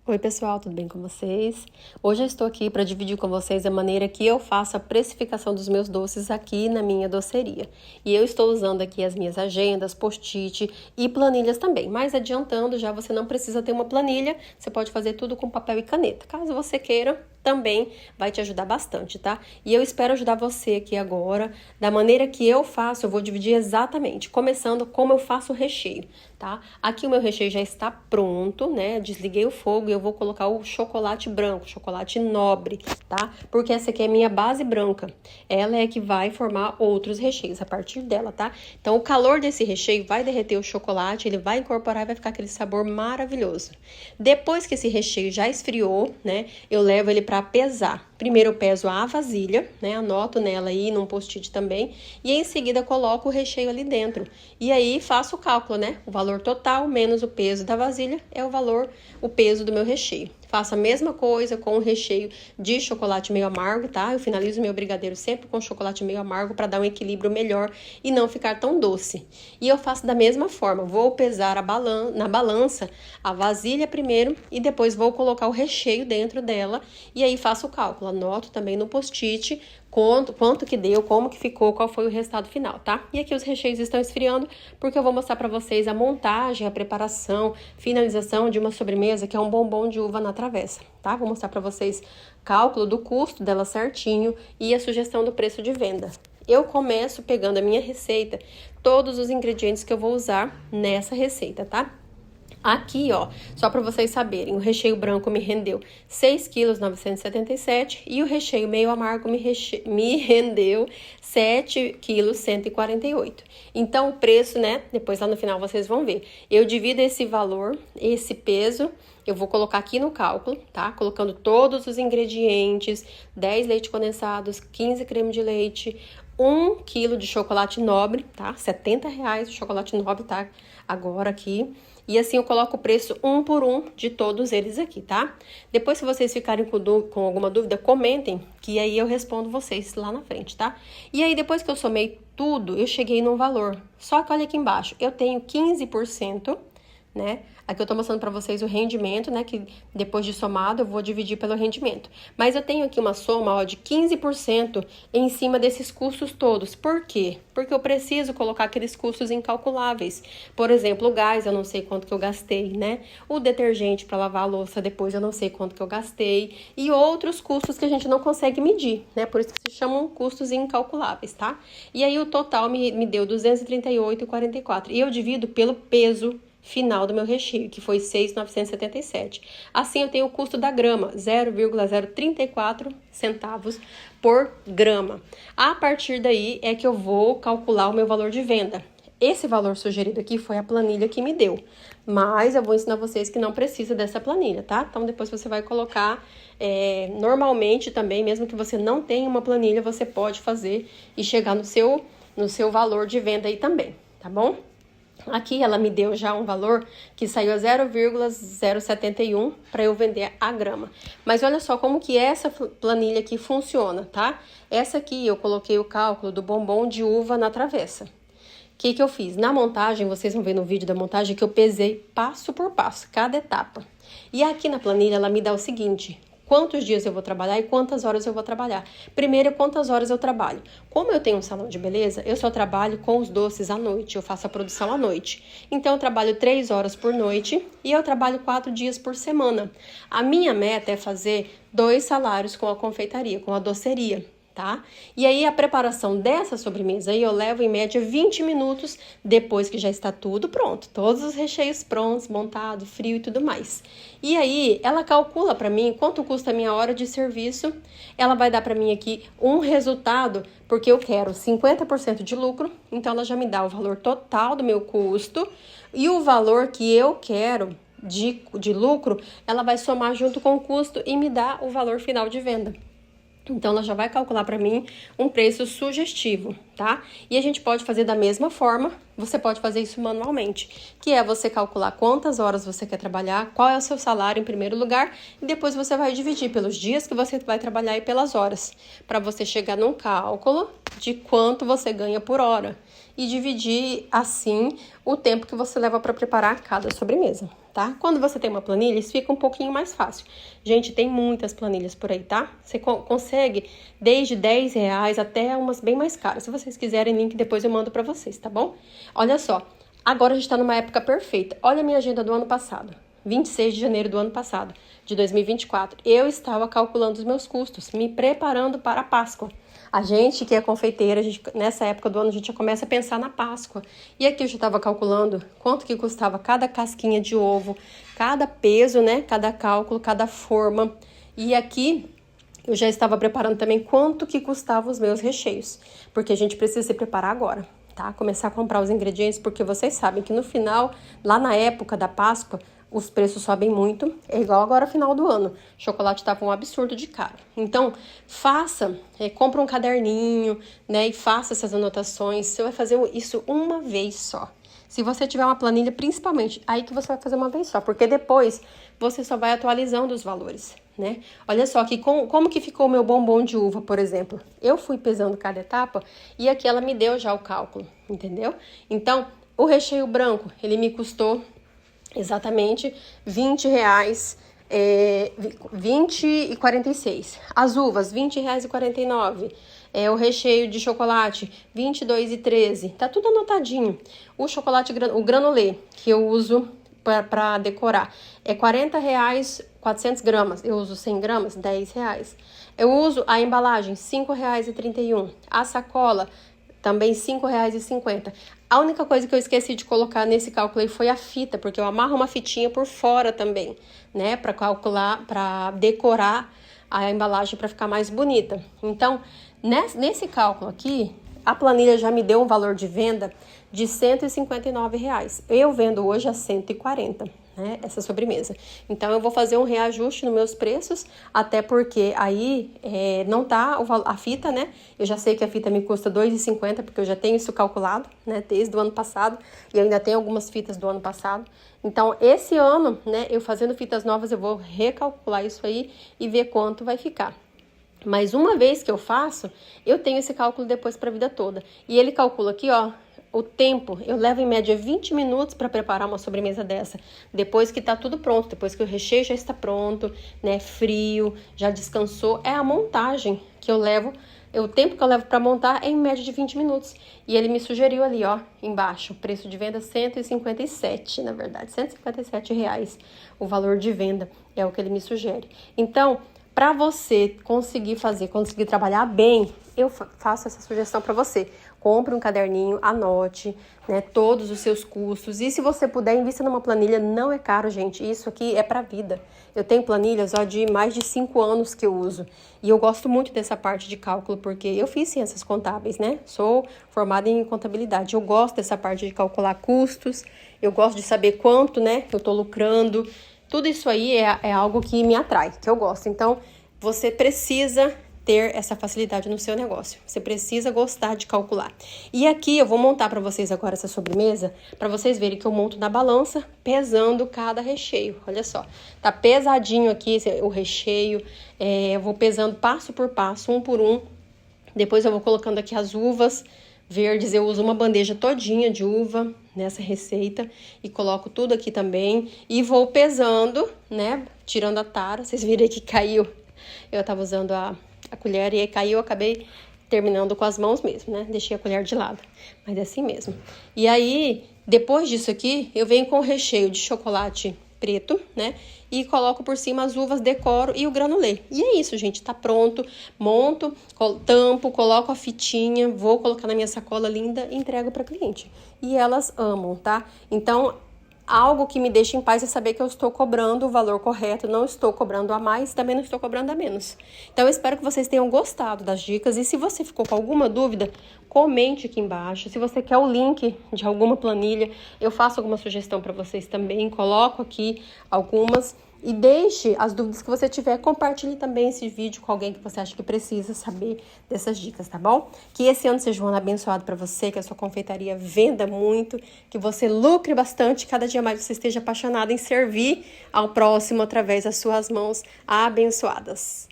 Oi pessoal, tudo bem com vocês? Hoje eu estou aqui para dividir com vocês a maneira que eu faço a precificação dos meus doces aqui na minha doceria. E eu estou usando aqui as minhas agendas, post-it e planilhas também. Mas adiantando, já você não precisa ter uma planilha, você pode fazer tudo com papel e caneta. Caso você queira, também vai te ajudar bastante, tá? E eu espero ajudar você aqui agora, da maneira que eu faço, eu vou dividir exatamente, começando como eu faço o recheio, tá? Aqui o meu recheio já está pronto, né? Desliguei o fogo e eu vou colocar o chocolate branco, chocolate nobre, tá? Porque essa aqui é minha base branca. Ela é que vai formar outros recheios a partir dela, tá? Então, o calor desse recheio vai derreter o chocolate, ele vai incorporar e vai ficar aquele sabor maravilhoso. Depois que esse recheio já esfriou, né? Eu levo ele para pesar. Primeiro eu peso a vasilha, né? Anoto nela aí num post-it também. E em seguida coloco o recheio ali dentro. E aí faço o cálculo, né? O valor total menos o peso da vasilha é o peso do meu recheio. Faço a mesma coisa com o recheio de chocolate meio amargo, tá? Eu finalizo meu brigadeiro sempre com chocolate meio amargo para dar um equilíbrio melhor e não ficar tão doce. E eu faço da mesma forma, vou pesar na balança a vasilha primeiro e depois vou colocar o recheio dentro dela e aí faço o cálculo. Anoto também no post-it quanto que deu, como que ficou, qual foi o resultado final, tá? E aqui os recheios estão esfriando porque eu vou mostrar para vocês a montagem, a preparação, finalização de uma sobremesa que é um bombom de uva na travessa, tá? Vou mostrar para vocês cálculo do custo dela certinho e a sugestão do preço de venda. Eu começo pegando a minha receita, todos os ingredientes que eu vou usar nessa receita, tá? Aqui, ó, só para vocês saberem, o recheio branco me rendeu 6,977 kg e o recheio meio amargo me rendeu 7,148 kg. Então, o preço, né, depois lá no final vocês vão ver. Eu divido esse valor, esse peso, eu vou colocar aqui no cálculo, tá? Colocando todos os ingredientes, 10 leite condensados, 15 creme de leite, 1 kg de chocolate nobre, tá? R$ 70 o chocolate nobre, tá? Agora aqui. E assim eu coloco o preço um por um de todos eles aqui, tá? Depois, se vocês ficarem com alguma dúvida, comentem, que aí eu respondo vocês lá na frente, tá? E aí, depois que eu somei tudo, eu cheguei num valor. Só que olha aqui embaixo, eu tenho 15%, né? Aqui eu tô mostrando para vocês o rendimento, né? Que depois de somado eu vou dividir pelo rendimento. Mas eu tenho aqui uma soma, ó, de 15% em cima desses custos todos. Por quê? Porque eu preciso colocar aqueles custos incalculáveis. Por exemplo, o gás, eu não sei quanto que eu gastei, né? O detergente para lavar a louça depois, eu não sei quanto que eu gastei. E outros custos que a gente não consegue medir, né? Por isso que se chamam custos incalculáveis, tá? E aí o total me deu 238,44. E eu divido pelo peso final do meu recheio, que foi 6,977. Assim, eu tenho o custo da grama, 0,034 centavos por grama. A partir daí é que eu vou calcular o meu valor de venda. Esse valor sugerido aqui foi a planilha que me deu, mas eu vou ensinar vocês que não precisa dessa planilha, tá? Então, depois você vai colocar, normalmente também, mesmo que você não tenha uma planilha, você pode fazer e chegar no seu valor de venda aí também, tá bom? Aqui ela me deu já um valor que saiu a 0,071 para eu vender a grama. Mas olha só como que essa planilha aqui funciona, tá? Essa aqui eu coloquei o cálculo do bombom de uva na travessa. O que eu fiz? Na montagem, vocês vão ver no vídeo da montagem que eu pesei passo por passo, cada etapa. E aqui na planilha ela me dá o seguinte: quantos dias eu vou trabalhar e quantas horas eu vou trabalhar. Primeiro, quantas horas eu trabalho. Como eu tenho um salão de beleza, eu só trabalho com os doces à noite, eu faço a produção à noite. Então, eu trabalho 3 horas por noite e eu trabalho 4 dias por semana. A minha meta é fazer 2 salários com a confeitaria, com a doceria, tá? E aí, a preparação dessa sobremesa aí eu levo em média 20 minutos depois que já está tudo pronto. Todos os recheios prontos, montado, frio e tudo mais. E aí, ela calcula para mim quanto custa a minha hora de serviço. Ela vai dar para mim aqui um resultado, porque eu quero 50% de lucro. Então, ela já me dá o valor total do meu custo e o valor que eu quero de lucro, ela vai somar junto com o custo e me dá o valor final de venda. Então, ela já vai calcular para mim um preço sugestivo, tá? E a gente pode fazer da mesma forma, você pode fazer isso manualmente, que é você calcular quantas horas você quer trabalhar, qual é o seu salário em primeiro lugar, e depois você vai dividir pelos dias que você vai trabalhar e pelas horas, para você chegar num cálculo de quanto você ganha por hora, e dividir, assim, o tempo que você leva para preparar cada sobremesa. tá? Quando você tem uma planilha, isso fica um pouquinho mais fácil. Gente, tem muitas planilhas por aí, tá? Você consegue desde R$10 até umas bem mais caras. Se vocês quiserem, link depois eu mando pra vocês, tá bom? Olha só, agora a gente tá numa época perfeita. Olha a minha agenda do ano passado. 26 de janeiro do ano passado, de 2024. Eu estava calculando os meus custos, me preparando para a Páscoa. A gente que é confeiteira, nessa época do ano, a gente já começa a pensar na Páscoa. E aqui eu já estava calculando quanto que custava cada casquinha de ovo, cada peso, né? Cada cálculo, cada forma. E aqui eu já estava preparando também quanto que custavam os meus recheios. Porque a gente precisa se preparar agora, tá? Começar a comprar os ingredientes, porque vocês sabem que no final, lá na época da Páscoa, os preços sobem muito, é igual agora final do ano. O chocolate tá com um absurdo de caro. Então, compra um caderninho, né, e faça essas anotações. Você vai fazer isso uma vez só. Se você tiver uma planilha, principalmente, aí que você vai fazer uma vez só, porque depois você só vai atualizando os valores, né? Olha só aqui como que ficou o meu bombom de uva, por exemplo. Eu fui pesando cada etapa e aqui ela me deu já o cálculo, entendeu? Então, o recheio branco, ele me custou exatamente R$20, 20,46. As uvas, R$20,49. O recheio de chocolate, R$22,13. Tá tudo anotadinho. O chocolate, o granulê, que eu uso para decorar, é R$40, 400 gramas. Eu uso 100 gramas, R$10. Eu uso a embalagem, R$5,31. A sacola, também R$5,50. A única coisa que eu esqueci de colocar nesse cálculo aí foi a fita, porque eu amarro uma fitinha por fora também, né? Para calcular, para decorar a embalagem para ficar mais bonita. Então, nesse cálculo aqui, a planilha já me deu um valor de venda de R$159. Eu vendo hoje a 140, né? Essa sobremesa. Então, eu vou fazer um reajuste nos meus preços, até porque aí não tá a fita, né? Eu já sei que a fita me custa R$2,50, porque eu já tenho isso calculado, né? Desde o ano passado, e eu ainda tenho algumas fitas do ano passado. Então, esse ano, né? Eu fazendo fitas novas, eu vou recalcular isso aí e ver quanto vai ficar. Mas uma vez que eu faço, eu tenho esse cálculo depois para a vida toda. E ele calcula aqui, ó, o tempo. Eu levo em média 20 minutos para preparar uma sobremesa dessa. Depois que tá tudo pronto, depois que o recheio já está pronto, né, frio, já descansou. É a montagem que eu levo, o tempo que eu levo para montar é em média de 20 minutos. E ele me sugeriu ali, ó, embaixo, preço de venda 157, na verdade, R$157 o valor de venda, é o que ele me sugere. Então, para você conseguir trabalhar bem, eu faço essa sugestão para você. Compre um caderninho, anote, né, todos os seus custos. E se você puder, invista numa planilha. Não é caro, gente. Isso aqui é para vida. Eu tenho planilhas de mais de 5 anos que eu uso. E eu gosto muito dessa parte de cálculo, porque eu fiz ciências contábeis, né? Sou formada em contabilidade. Eu gosto dessa parte de calcular custos. Eu gosto de saber quanto, né, eu tô lucrando. Tudo isso aí é algo que me atrai, que eu gosto. Então, você precisa ter essa facilidade no seu negócio. Você precisa gostar de calcular. E aqui eu vou montar para vocês agora essa sobremesa, para vocês verem que eu monto na balança, pesando cada recheio. Olha só, tá pesadinho aqui o recheio. Eu vou pesando passo por passo, um por um. Depois eu vou colocando aqui as uvas verdes. Eu uso uma bandeja todinha de uva nessa receita e coloco tudo aqui também e vou pesando, né, tirando a tara. Vocês viram aí que caiu, eu tava usando a colher e aí caiu, eu acabei terminando com as mãos mesmo, né, deixei a colher de lado, mas é assim mesmo. E aí, depois disso aqui, eu venho com o recheio de chocolate preto, né, e coloco por cima as uvas, decoro e o granulê. E é isso, gente, tá pronto. Monto, tampo, coloco a fitinha, vou colocar na minha sacola linda e entrego para cliente. E elas amam, tá? Então, algo que me deixa em paz é saber que eu estou cobrando o valor correto, não estou cobrando a mais, também não estou cobrando a menos. Então, eu espero que vocês tenham gostado das dicas e se você ficou com alguma dúvida, comente aqui embaixo. Se você quer o link de alguma planilha, eu faço alguma sugestão para vocês também, coloco aqui algumas. E deixe as dúvidas que você tiver, compartilhe também esse vídeo com alguém que você acha que precisa saber dessas dicas, tá bom? Que esse ano seja um ano abençoado para você, que a sua confeitaria venda muito, que você lucre bastante, cada dia mais você esteja apaixonado em servir ao próximo através das suas mãos abençoadas.